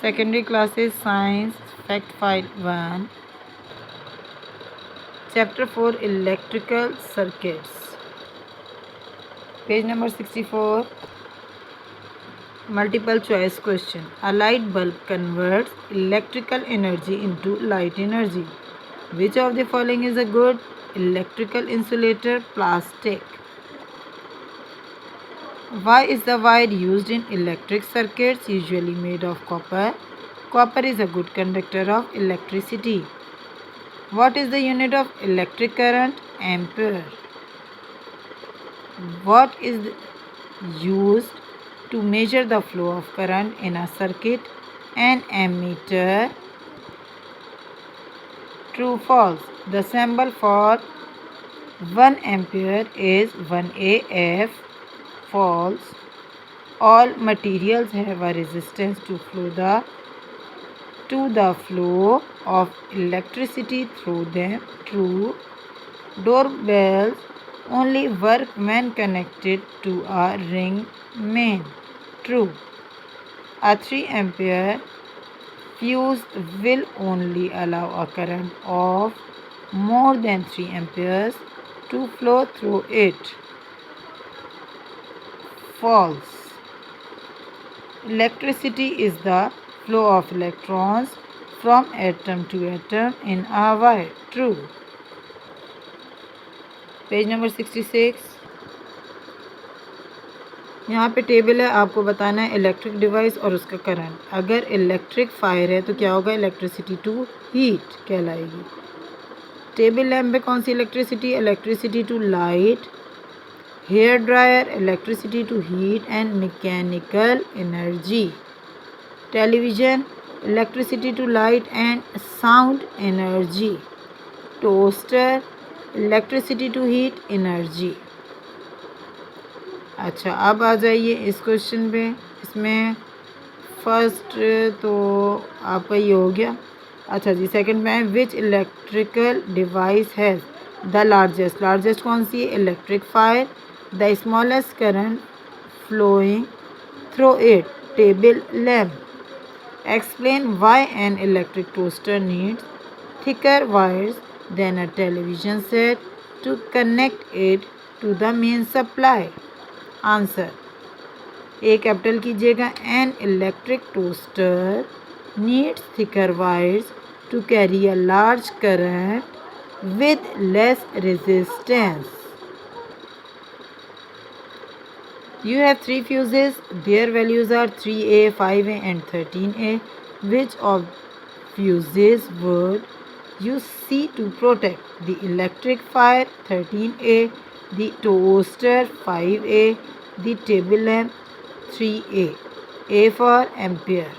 Secondary classes Science Fact File 1 Chapter 4 Electrical Circuits. Page number 64. Multiple choice question. A light bulb converts electrical energy into light energy. Which of the following is a good electrical insulator? Plastic. Why is the wire used in electric circuits usually made of copper? Copper is a good conductor of electricity. What is the unit of electric current? Ampere. What is used to measure the flow of current in a circuit? An ammeter. True, false. The symbol for 1 ampere is 1 AF. False. All materials have a resistance to the flow of electricity through them. True. Doorbells only work when connected to a ring main. True. A 3 ampere fuse will only allow a current of more than 3 amperes to flow through it. False. Electricity is the flow of electrons from atom to atom in a wire. True. Page number 66. यहाँ पे table है, आपको बताना है electric device और उसका current. अगर electric fire है तो क्या होगा? इलेक्ट्रिसिटी टू हीट कहलाएगी. टेबल लैम्प में कौन सी electricity? Electricity to light. Hair dryer electricity to heat and mechanical energy. Television electricity to light and sound energy. Toaster electricity to heat energy. अच्छा, अब आ जाइए इस क्वेश्चन पे. इसमें फर्स्ट तो आपका ये हो गया. अच्छा जी, सेकंड में है which electrical device has the largest कौन सी है? Electric fire. The smallest current flowing through it. Table lamp. Explain why an electric toaster needs thicker wires than a television set to connect it to the main supply. Answer A capital कीजिएगा. An electric toaster needs thicker wires to carry a large current with less resistance. You have 3 fuses. Their values are 3A, 5A and 13A. Which of fuses would you see to protect the electric fire? 13A. The toaster 5A. The table lamp 3A. A for ampere.